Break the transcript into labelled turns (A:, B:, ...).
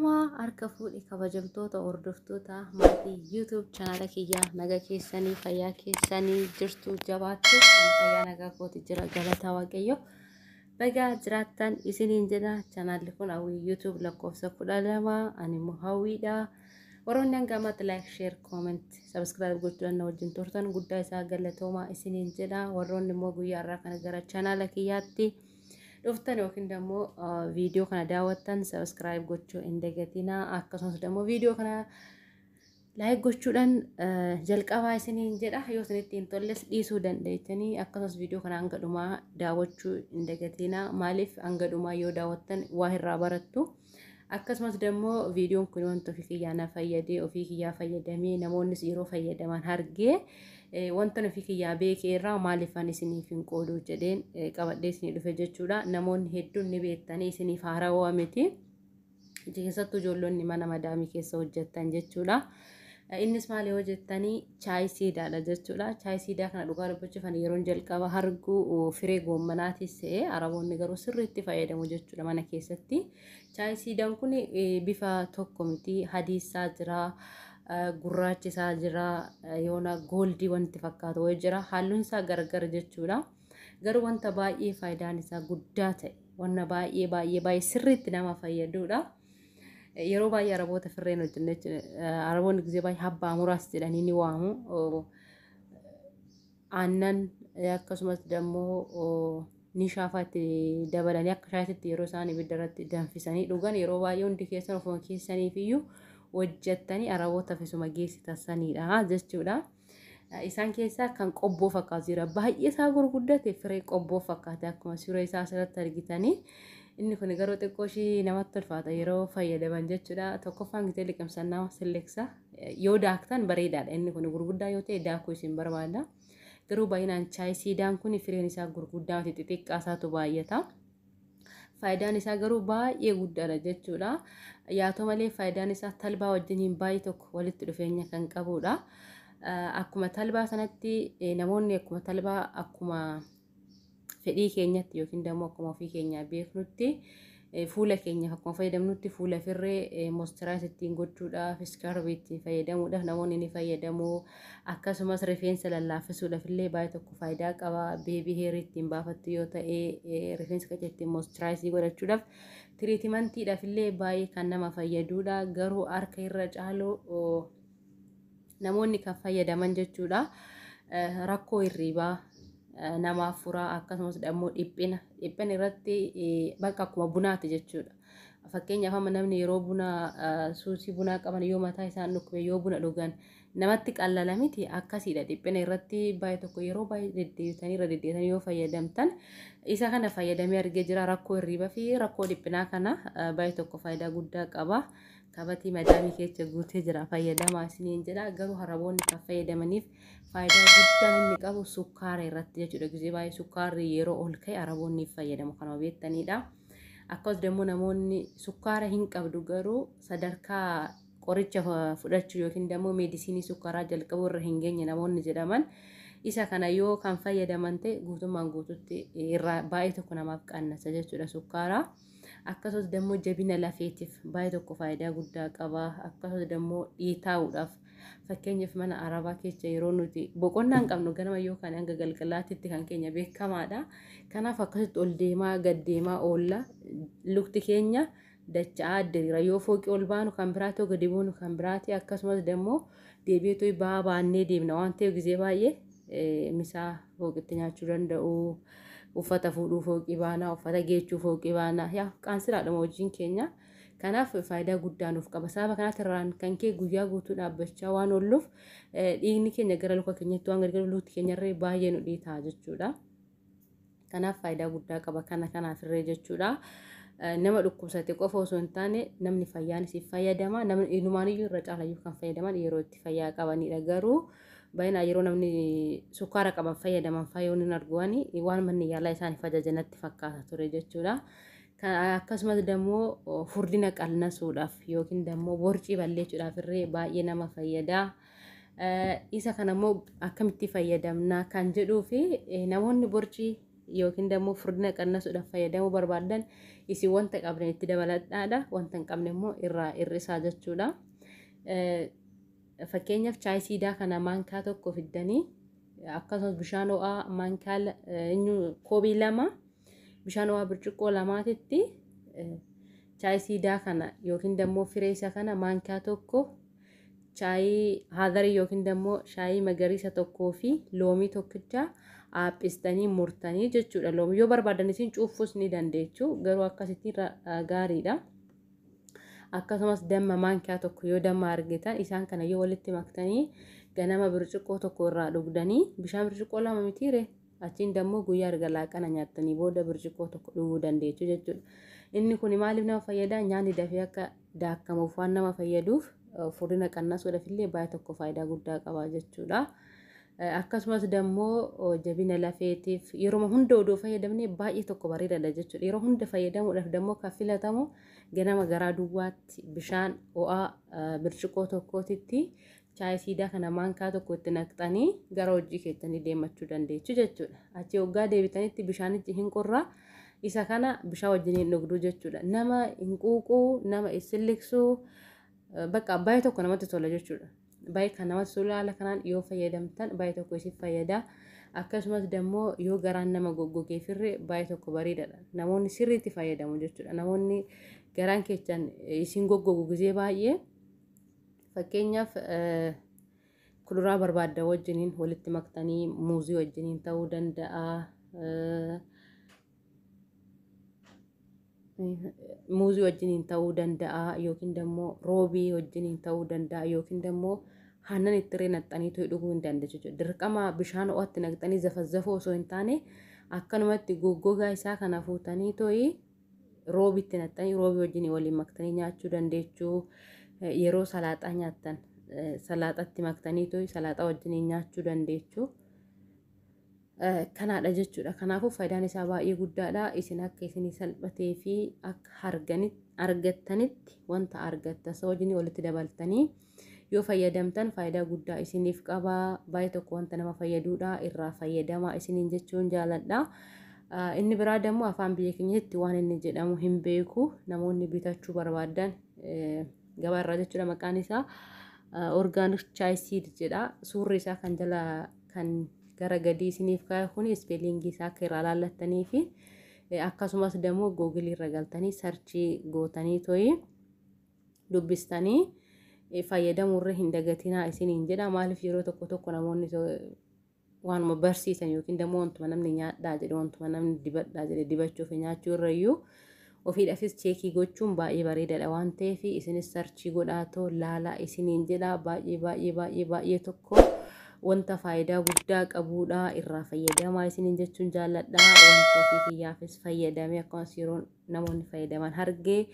A: Ashamaa harka fuudhee kabajamtoota hordoftoota maatii YouTube channel kiyyaa naga keessanii fayyaa keessanii jirtu jabaattu fayyaa nagaa kooti jira galata waaqayyo baga jiraattan isiniin jedha channel kun hawwii YouTube lakkoofsa 12 ani immoo hawwiidha warroonni hangamatti like share comment subscribe gochuudhaan na wajjin turtan guddaa isaa galatoomaa isiniin jedha warroonni immoo guyyaa irraa kana gara channel kiyyaatti dhuftan yookiin dammoo video kana daawwattan subscribe gochuu hin dagatinaa akkasumas dammoo video kana like gochuudhaan jalqabaa isiniin jedha yoo isinitti hin tolles dhiisuu dandeettanii akkasumas video kana hanga dhumaa daawwachuu hin dagatinaa maaliif hanga dhumaa yoo daawwattan waa irraa barattu akkasumas dammoo videoon kun wanta ofii kiyyaa na fayyadee ofii kiyyaa fayyadamee namoonnis yeroo fayyadaman argee wanta ofii kiyyaa beekee irraa maaliifan isiniif hin qoodu jedheen qabadhee isinii dhufe jechuudha namoonni hedduun ni beektanii isiniif haarawaa miti keessattuu ijoollonni mana madaamii keessa hojjettan jechuudha innis maal yoo jettanii chaay siidaadha jechuudha chaay siidaa kana dhugaa dubbachuuf ani yeroon jalqaba arguu firee goommanaatiis ta'e araboonni garuu sirriitti fayyadamu jechuudha mana keessatti chaay siidaan kun bifa tokko miti hadiisaa jira gurraachisaa jira yoona goldii wanti fakkaatu way jira halluun isaa gargar jechuudha garuu wanta baay'ee faayidaan isaa guddaa ta'e wanna baay'ee sirriitti nama fayyaduudha yeroo baay'ee araboota firreen hojjennu araboonni gisee baay'ee habbaa muraas jedhanii ni waamu aannan akkasumas dammoo ni shaafaatti dabalanii akka shaayititti yeroo isaan ibidda irratti danfisanii dhugan yeroo baay'ee hundi keessan ofuma keessaniif iyyuu hojjettanii araboota fisuma geessitasaniidha jechuudha isaan keessaa kan qobboo fakkaatu jira baay'ee isaa gurguddate firee qobboo fakkaate akkuma suuraa isaa asirratti argitanii inni kun garuu xiqqoo ishii namatti ulfaata yeroo fayyadaman jechuudha tokkoffaan gitee liqimsannaa silleeksa yoo daaktan bareedaadha inni kun gurguddaa yoo ta'e daakuu isin barbaada garuu baay'inaan chaay siidaan kun fireen isaa gurguddaa miti xixiqqaa isaatu baay'ata faayidaan isaa garuu baay'ee guddaadha jechuudha yaatoo malee faayidaan isaa talbaa wajjiniin baay'ee tokko walitti dhufeenya kan qabudha akkuma talbaa sanatti namoonni akkuma talbaa akkuma fedhii keenyatti yookiin dammoo akkuma ofii keenyaa beeknutti fuula keenyaaf akkuma fayyadamnutti fuula firree moisturaayizii ittiin gochuudhaaf iskarbii ittiin fayyadamuudhaaf namoonni ni fayyadamu akkasumas rifeensa lallaafisuudhaaf illee baay'ee tokko faayidaa qaba beebii heerii ittiin baafattu yoo ta'e rifeensa qaccee ittiin moisturaayizii godhachuudhaaf tiriitimantiidhaaf illee baay'ee kan nama fayyaduudha garuu harka irra caalu namoonni kan fayyadaman jechuudha rakkoo hirriibaa namaaf furaa akkasumas dammoo dhiphina irratti bakka akkuma bunaati jechuudha fakkeenyaaf amma namni yeroo buna suusii bunaa qaban yoo mataa isaan dhukkube yoo buna dhugan namatti qallala miti akkasiidha dhiphina irratti baay'ee tokko yeroo baay'ee deddeebitanii yoo fayyadamtan isa kana fayyadamee argee jira rakkoo hirriibaa fi rakkoo dhiphinaa kana baay'ee tokko faayidaa guddaa qaba kabatii madaamii keessa guutee jira fayyadamaa isiniin jedha garuu araboonni kan fayyadamaniif faayidaa guddaan inni qabu sukkaara irratti jechuudha gisee baay'ee sukkaarri yeroo ol ka'e araboonni fayyadamu kanuma beektanidha akkasumas dammoo namoonni sukkaara hin qabdu garuu sadarkaa qoricha fudhachuu yookiin dammoo meedisinii sukkaaraa jalqabuu irra hin geenye namoonni jedhaman isa kana yoo kan fayyadaman ta'e guutummaan guututti irraa baay'ee tokko namaaf qannasa jechuudha sukkaaraa akkasumas dammoo jabina lafeetiif baay'ee tokko faayidaa guddaa qaba akkasumas dammoo dhiitaa'uudhaaf fakkeenyaaf mana arabaa keessa yeroo nuti boqonnaa hin qabnu ganama yookaan hanga galgalaatti kan keenya beekamaadha kanaaf akkasitti ol deemaa gad deemaa oolla lukti keenya dacha'aa diriira yoo fooqii ol baanu kan biraati yoo gadi buunu kan biraati akkasumas dammoo deebi'ee baannee deemna waan ta'eef gisee baay'ee misaa fooqitti nyaachuu danda'u uffata fuudhuu fooqii baanaa uffata geechuu fooqii baanaa yaa qaansiraadhuma hojiin keenya kanaaf faayidaa guddaa nuuf qaba sababa kanaatti irraan kan kee guyyaa guutuu dhaabbachaa waan oolluuf dhiigni keenya gara luka keenyatti waan gargar lukti keenyarree baay'ee nu dhiitaa jechuudha kanaaf faayidaa guddaa qaba kanaaf irree jechuudha nama dhukkubsate qofa osoo hin taane namni fayyaan siif fayyadama namni inumaaniyyuu irra caalayyuu kan fayyadaman yeroo itti fayyaa qabanidha garuu baay'inaan yeroo namni sukkaara qaban fayyadaman fayyoon hin arguwani waan manni yaalaa isaaniif ajajanatti fakkaata ture jechuudha akkasumas dammoo furdina qalnasuudhaaf yookiin dammoo borcii balleessuudhaaf irree baay'ee nama fayyada isa kanammoo akkamitti fayyadamna kan jedhuu fi namoonni borcii yookiin immoo furdina qannasuudhaaf fayyadamuu barbaadan isin wanta qabdan itti dabaladhaadha wanta hin qabne immoo irraa hir'isaa jechuudha. Fakkeenyaaf chaayii siidaa kana maankaa tokko fiddanii akkasumas bishaan ho'aa maankaa koobii 2 bishaan ho'aa birciqoo 2titti chaayii siidaa kana yookiin immoo firee isa kana maankaa tokko chaayii haadarii yookiin immoo shaayii magariisa tokkoo fi loomii tokkicha aaphistanii murtanii jechuudha. Loomii yoo barbaadan isin cuufuus ni dandeechu garuu akkasittiin gaariidha. Akkasumas damma maankaa tokko yoo damma argitan isaan kana yoo walitti maktanii ganama birciqoo tokko irraa dhugdanii bishaan birciqoo 2 mitiire achiin dammoo guyyaa erga laaqana nyaattanii booda birciqoo tokko dhuguu dandeechu jechuudha. Inni kun maaliif nama fayyada? Nyaanni dafee akka daakamuuf waan nama fayyaduuf furdina qannasuudhaaf illee baay'ee tokko faayidaa guddaa qaba jechuudha. Akkasumas dammoo jabina lafeetiif yeroo hunda odoo fayyadamne baay'ee tokko bareedaadha jechuudha. Yeroo hunda fayyadamuudhaaf dammoo kan filatamu ganama garaa duwwaatti bishaan ho'aa birciqoo tokkootitti chaayii siidaa kana maankaa tokko itti naqxanii gara hojii keessanii deemachuu dandeechu jechuudha. Achi hoggaa deebitanitti bishaanichi hin qorraa isa kana bishaan wajjin dhugduu jechuudha. Nama hin quuquu, nama isilliqsuu bakka baay'ee tokko namatti tola jechuudha. Baay'ee kan namatti tolu haala kanaan yoo fayyadamtan baay'ee tokko isin fayyada. Akkasumas dammoo yoo garaan nama goggogee firre baay'ee tokko bareedaadha. Namoonni sirriitti fayyadamu jechuudha. Namoonni garaan keessan isin goggogu gizee baay'ee fakkeenyaaf kuduraa barbaadda wajjiniin walitti maktanii muuzii wajjiniin ta'uu danda'a. Muuzii wajjiniin ta'uu danda'a yookiin immoo roobii wajjiniin ta'uu danda'a yookiin immoo aannan itti naqxanii to'ii dhuguu hin dandeessu jechuudha. Dirqama bishaan ho'aatti naqxanii zafazzafoo osoo hin taane akkanumatti goggogaa isaa kana fuutanii to'ii roobiitti naqxanii roobii wajjin waliin maktanii nyaachuu dandeessu. Yeroo salaaxaa nyaattan salaaxatti maktanii to'ii salaaxaa wajjin nyaachuu dandeessu. Kanaadha jechuudha. Kanaafuu faayidaan isaa baay'ee guddaadha. Isin akka isin salphatee fi akka argattanitti wanta argattan wajjin walitti dabaltanii yoo fayyadamtan faayidaa guddaa isiniif qaba. Baay'ee tokko wanta nama fayyaduudha. Irraa fayyadamaa isiniin jechuun jaaladha. Inni biraa dammoo afaan biyya keenyatti waan inni jedhamu hin beeku. Namoonni bitachuu barbaadan gabaa irraa jechuudha. Maqaan isaa organic chai seed jedha. Suurri isaa kan jala kan gara gadii isiniif kaa'e kun ispeelingii isaa akka irraa laallattanii fi akkasumas dammoo googilii irra galtanii sarchii gootanii to'ii dubbistanii fayyadamurra hin dagatinaa isiniin jedha. Maaliif yeroo tokko namoonni waanuma barsiisan yookiin dammoo wantuma namni nyaadhaa jedhe wantuma namni dibadhaa jedhe dibachuuf nyaachuu irrayyuu ofiidhaafis cheekii gochuun baay'ee bareedaadha waan ta'eef isinis sarchii godhaatoo laalaa isiniin jedha. Baay'ee tokko wanta faayidaa guddaa qabuudha. Irraa fayyadamaa isiniin jechuun jaaladha. Wanta ofii kiyyaafis fayyadamee akkasumas yeroo namoonni fayyadaman argee